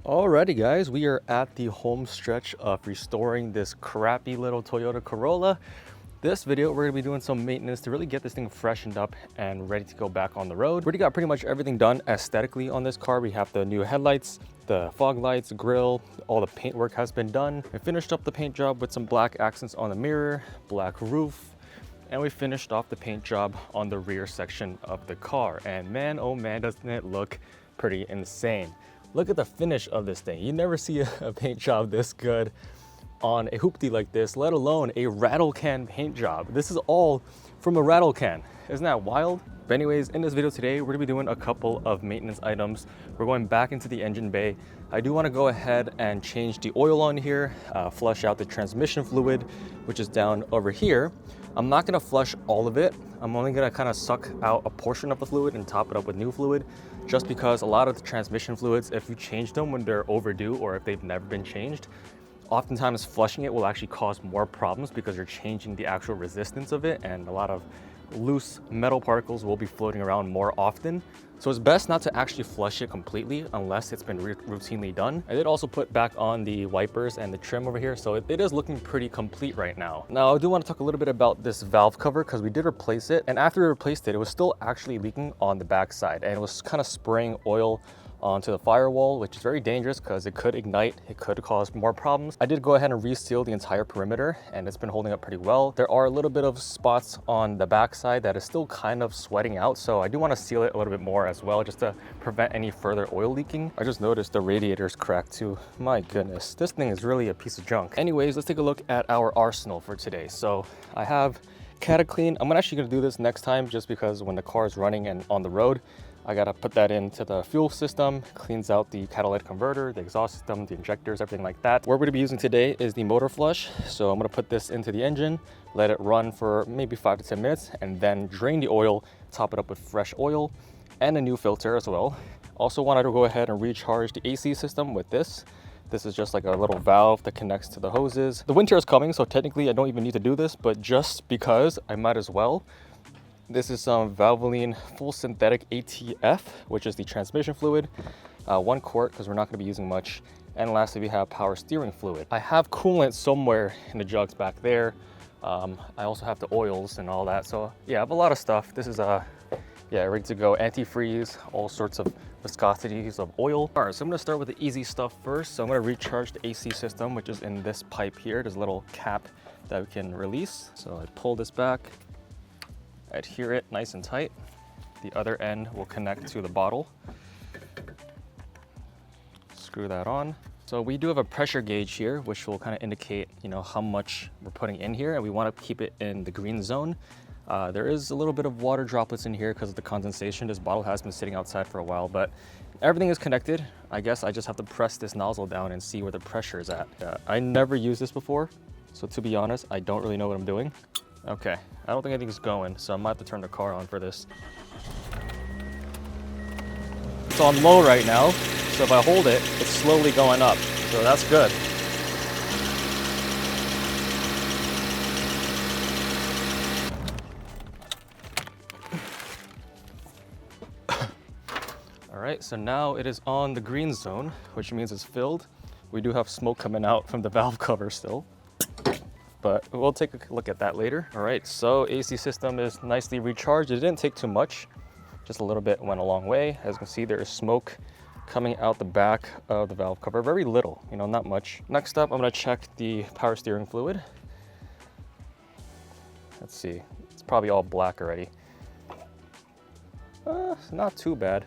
Alrighty guys, we are at the home stretch of restoring this crappy little Toyota Corolla. This video, we're gonna be doing some maintenance to really get this thing freshened up and ready to go back on the road. We already got pretty much everything done aesthetically on this car. We have the new headlights, the fog lights, grill, all the paint work has been done. I finished up the paint job with some black accents on the mirror, black roof, and we finished off the paint job on the rear section of the car. And man, oh man, doesn't it look pretty insane. Look at the finish of this thing. You never see a paint job this good on a hoopty like this, let alone a rattle can paint job. This is all from a rattle can. Isn't that wild? But anyways, in this video today, we're gonna be doing a couple of maintenance items. We're going back into the engine bay. I do wanna go ahead and change the oil on here, flush out the transmission fluid, which is down over here. I'm not gonna flush all of it. I'm only gonna kind of suck out a portion of the fluid and top it up with new fluid, just because a lot of the transmission fluids, if you change them when they're overdue or if they've never been changed, oftentimes flushing it will actually cause more problems because you're changing the actual resistance of it, and a lot of loose metal particles will be floating around more often. So it's best not to actually flush it completely unless it's been routinely done. I did also put back on the wipers and the trim over here, so it is looking pretty complete right now. Now I do want to talk a little bit about this valve cover because we did replace it, and after we replaced it, it was still actually leaking on the back side, and it was kind of spraying oil onto the firewall, which is very dangerous because it could ignite, it could cause more problems. I did go ahead and reseal the entire perimeter, and it's been holding up pretty well. There are a little bit of spots on the back side that is still kind of sweating out, so I do want to seal it a little bit more as well, just to prevent any further oil leaking. I just noticed the radiator's cracked too. My goodness, this thing is really a piece of junk. Anyways, let's take a look at our arsenal for today. So I have Cataclean. I'm actually gonna do this next time just because when the car is running and on the road, I gotta put that into the fuel system, cleans out the catalytic converter, the exhaust system, the injectors, everything like that. What we're gonna be using today is the motor flush. So I'm gonna put this into the engine, let it run for maybe 5 to 10 minutes, and then drain the oil, top it up with fresh oil and a new filter as well. Also wanted to go ahead and recharge the AC system with this. This is just like a little valve that connects to the hoses. The winter is coming, so technically I don't even need to do this, but just because I might as well. This is some Valvoline full synthetic ATF, which is the transmission fluid, 1 quart because we're not going to be using much. And lastly, we have power steering fluid. I have coolant somewhere in the jugs back there. I also have the oils and all that. So yeah, I have a lot of stuff. This is ready to go. Antifreeze, all sorts of viscosities of oil. All right, so I'm going to start with the easy stuff first. So I'm going to recharge the AC system, which is in this pipe here. There's a little cap that we can release. So I pull this back. Adhere it nice and tight. The other end will connect to the bottle. Screw that on. So we do have a pressure gauge here, which will kind of indicate, how much we're putting in here, and we want to keep it in the green zone. There is a little bit of water droplets in here because of the condensation. This bottle has been sitting outside for a while, but everything is connected. I guess I just have to press this nozzle down and see where the pressure is at. I never used this before, so to be honest, I don't really know what I'm doing. Okay, I don't think anything's going, so I might have to turn the car on for this. It's on low right now, so if I hold it, it's slowly going up, so that's good. All right, so now it is on the green zone, which means it's filled. We do have smoke coming out from the valve cover still, but we'll take a look at that later. All right, so AC system is nicely recharged. It didn't take too much, just a little bit went a long way. As you can see, there is smoke coming out the back of the valve cover, very little, not much. Next up, I'm gonna check the power steering fluid. Let's see, it's probably all black already. Not too bad.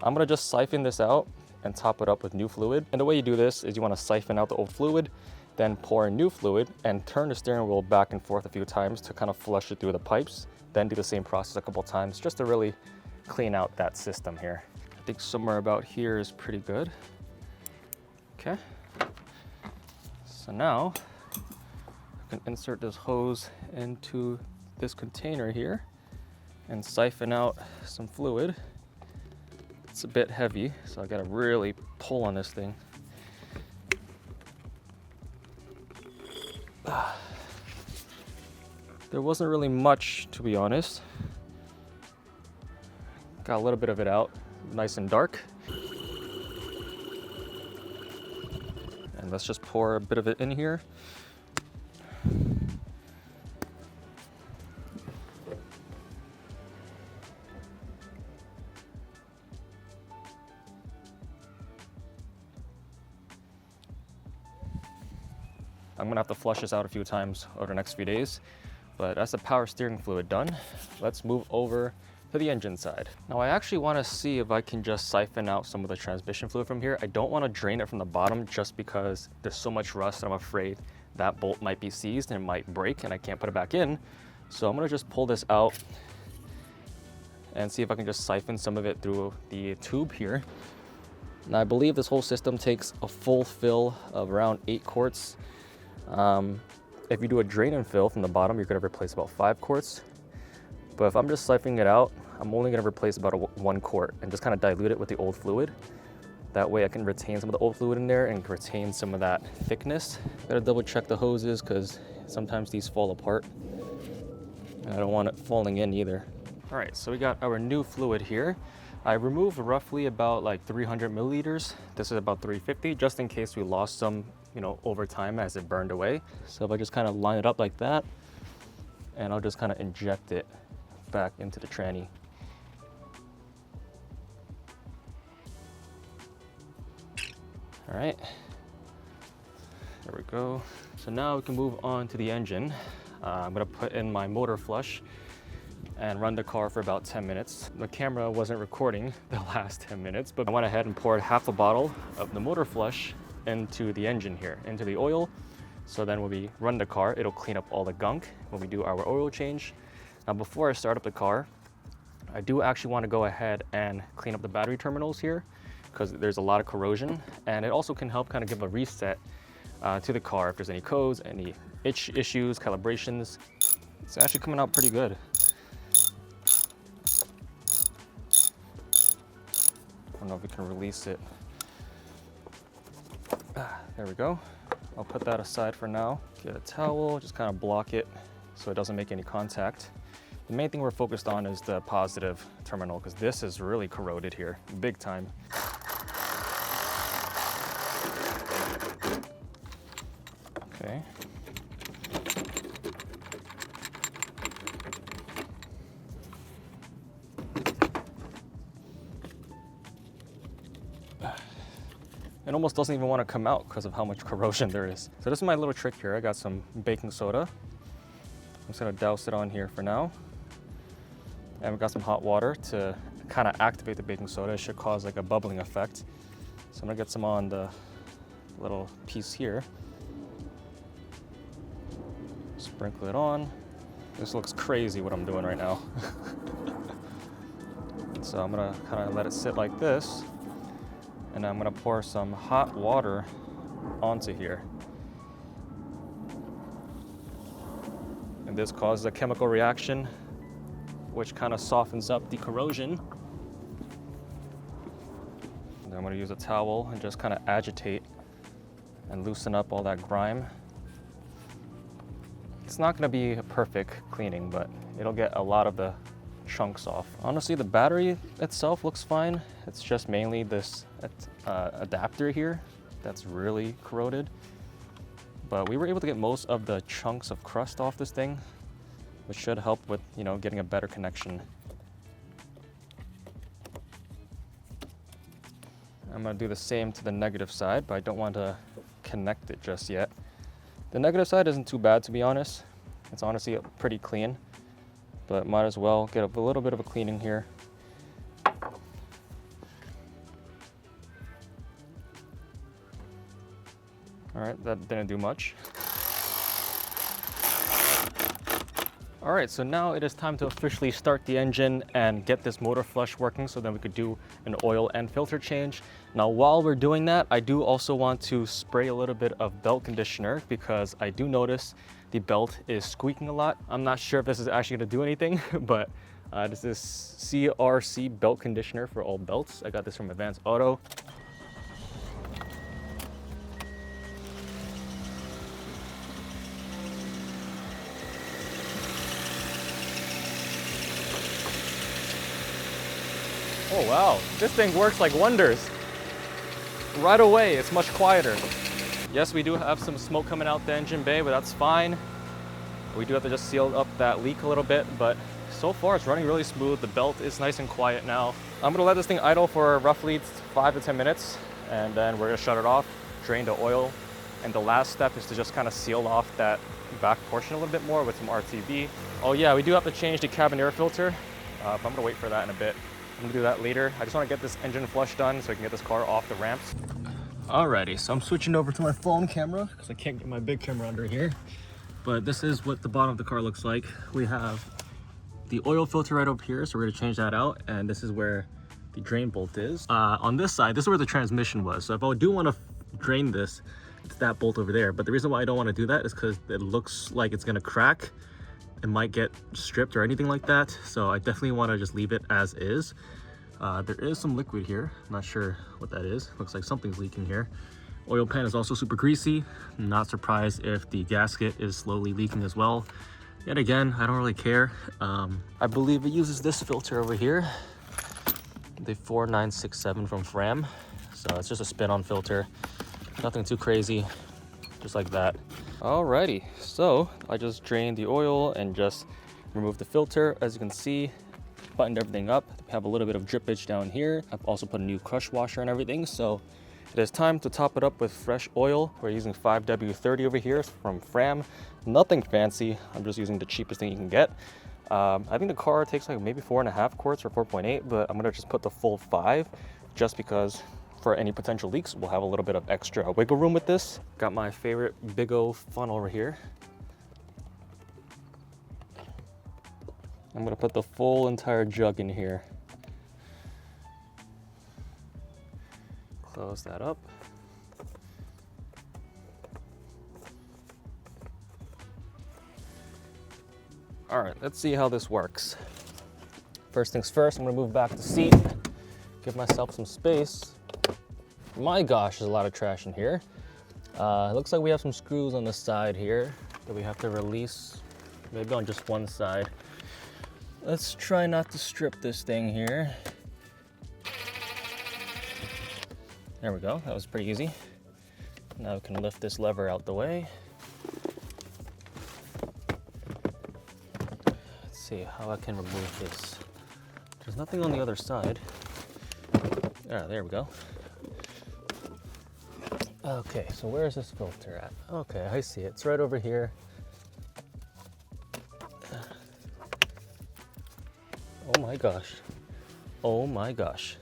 I'm gonna just siphon this out and top it up with new fluid. And the way you do this is you wanna siphon out the old fluid, then pour in new fluid and turn the steering wheel back and forth a few times to kind of flush it through the pipes. Then do the same process a couple times just to really clean out that system here. I think somewhere about here is pretty good. Okay. So now I can insert this hose into this container here and siphon out some fluid. It's a bit heavy, so I gotta really pull on this thing. There wasn't really much, to be honest. Got a little bit of it out, nice and dark. And let's just pour a bit of it in here. I'm gonna have to flush this out a few times over the next few days, but that's the power steering fluid done. Let's move over to the engine side. Now I actually wanna see if I can just siphon out some of the transmission fluid from here. I don't wanna drain it from the bottom just because there's so much rust and I'm afraid that bolt might be seized and it might break and I can't put it back in. So I'm gonna just pull this out and see if I can just siphon some of it through the tube here. Now I believe this whole system takes a full fill of around 8 quarts. If you do a drain and fill from the bottom, you're gonna replace about 5 quarts. But if I'm just siphoning it out, I'm only gonna replace about 1 quart and just kind of dilute it with the old fluid. That way I can retain some of the old fluid in there and retain some of that thickness. Gotta double check the hoses because sometimes these fall apart. And I don't want it falling in either. All right, so we got our new fluid here. I removed roughly about like 300 milliliters. This is about 350, just in case we lost some, you know, over time as it burned away. So if I just kind of line it up like that, and I'll just kind of inject it back into the tranny. All right, there we go. So now we can move on to the engine. I'm gonna put in my motor flush and run the car for about 10 minutes. The camera wasn't recording the last 10 minutes, but I went ahead and poured half a bottle of the motor flush into the engine here, into the oil. So then when we run the car, it'll clean up all the gunk when we do our oil change. Now before I start up the car, I do actually want to go ahead and clean up the battery terminals here because there's a lot of corrosion, and it also can help kind of give a reset to the car if there's any codes, any issues, calibrations. It's actually coming out pretty good. I don't know if we can release it. There we go. I'll put that aside for now. Get a towel, just kind of block it so it doesn't make any contact. The main thing we're focused on is the positive terminal because this is really corroded here, big time. Okay. It almost doesn't even want to come out because of how much corrosion there is. So this is my little trick here. I got some baking soda. I'm just gonna douse it on here for now. And we've got some hot water to kind of activate the baking soda. It should cause like a bubbling effect. So I'm gonna get some on the little piece here. Sprinkle it on. This looks crazy what I'm doing right now. So I'm gonna kind of let it sit like this. And I'm gonna pour some hot water onto here. And this causes a chemical reaction, which kind of softens up the corrosion. And then I'm gonna use a towel and just kind of agitate and loosen up all that grime. It's not gonna be a perfect cleaning, but it'll get a lot of the chunks off. Honestly, the battery itself looks fine. It's just mainly this adapter here that's really corroded. But we were able to get most of the chunks of crust off this thing, which should help with, you know, getting a better connection. I'm gonna do the same to the negative side, but I don't want to connect it just yet. The negative side isn't too bad, to be honest. It's honestly pretty clean, but might as well get a little bit of a cleaning here. All right, that didn't do much. All right, so now it is time to officially start the engine and get this motor flush working so then we could do an oil and filter change. Now, while we're doing that, I do also want to spray a little bit of belt conditioner because I do notice the belt is squeaking a lot. I'm not sure if this is actually gonna do anything, but this is CRC belt conditioner for all belts. I got this from Advanced Auto. Oh wow, this thing works like wonders. Right away, it's much quieter. Yes, we do have some smoke coming out the engine bay, but that's fine. We do have to just seal up that leak a little bit, but so far it's running really smooth. The belt is nice and quiet now. I'm gonna let this thing idle for roughly 5 to 10 minutes, and then we're gonna shut it off, drain the oil, and the last step is to just kind of seal off that back portion a little bit more with some RTV. Oh yeah, we do have to change the cabin air filter, but I'm gonna wait for that in a bit. I'm gonna do that later. I just wanna get this engine flush done so I can get this car off the ramps. Alrighty, so I'm switching over to my phone camera because I can't get my big camera under here. But this is what the bottom of the car looks like. We have the oil filter right over here, so we're gonna change that out, and this is where the drain bolt is. On this side, this is where the transmission was. So if I do wanna drain this, it's that bolt over there. But the reason why I don't wanna do that is because it looks like it's gonna crack. It might get stripped or anything like that. So I definitely wanna just leave it as is. There is some liquid here. I'm not sure what that is. Looks like something's leaking here. Oil pan is also super greasy. I'm not surprised if the gasket is slowly leaking as well. Yet again, I don't really care. I believe it uses this filter over here, the 4967 from Fram. So it's just a spin-on filter. Nothing too crazy, just like that. Alrighty, so I just drained the oil and just removed the filter. As you can see, buttoned everything up. We have a little bit of drippage down here. I've also put a new crush washer and everything, so it is time to top it up with fresh oil. We're using 5W30 over here from Fram. Nothing fancy. I'm just using the cheapest thing you can get. I think the car takes like maybe 4.5 quarts or 4.8, but I'm gonna just put the full 5 just because for any potential leaks, we'll have a little bit of extra wiggle room with this. Got my favorite big O funnel over here. I'm gonna put the full entire jug in here. Close that up. All right, let's see how this works. First things first, I'm gonna move back the seat, give myself some space. My gosh, there's a lot of trash in here. It looks like we have some screws on the side here that we have to release, maybe on just one side. Let's try not to strip this thing here. There we go, that was pretty easy. Now we can lift this lever out the way. Let's see how I can remove this. There's nothing on the other side. Ah, there we go. Okay, so where is this filter at? Okay, I see it. It's right over here. Oh my gosh. Oh my gosh.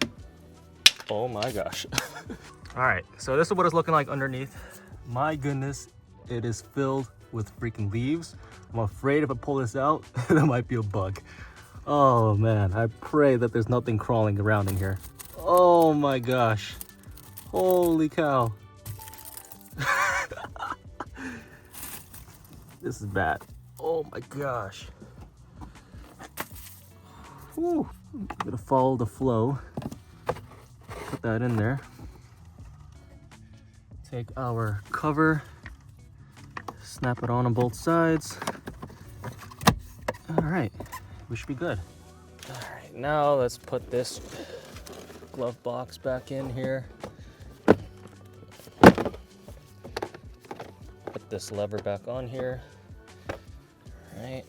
Oh my gosh. All right, so this is what it's looking like underneath. My goodness, it is filled with freaking leaves. I'm afraid if I pull this out, there might be a bug. Oh man, I pray that there's nothing crawling around in here. Oh my gosh. Holy cow. This is bad. Oh my gosh. Whew. I'm gonna follow the flow. Put that in there. Take our cover, snap it on both sides. All right, we should be good. All right, now let's put this glove box back in here. Put this lever back on here. All right,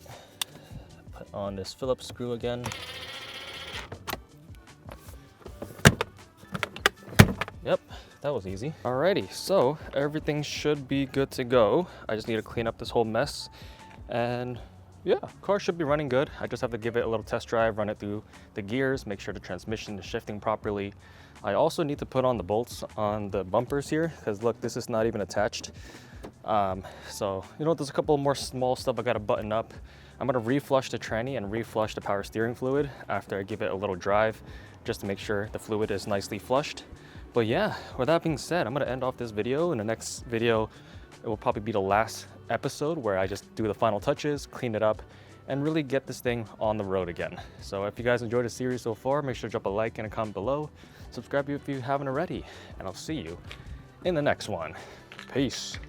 put on this Phillips screw again. Yep, that was easy. Alrighty, so everything should be good to go. I just need to clean up this whole mess, and yeah, car should be running good. I just have to give it a little test drive, run it through the gears, make sure the transmission is shifting properly. I also need to put on the bolts on the bumpers here, because look, this is not even attached. So, you know, there's a couple more small stuff I gotta button up. I'm gonna reflush the tranny and reflush the power steering fluid after I give it a little drive, just to make sure the fluid is nicely flushed. But yeah, with that being said, I'm gonna end off this video. In the next video, it will probably be the last episode where I just do the final touches, clean it up, and really get this thing on the road again. So if you guys enjoyed the series so far, make sure to drop a like and a comment below. Subscribe if you haven't already, and I'll see you in the next one. Peace.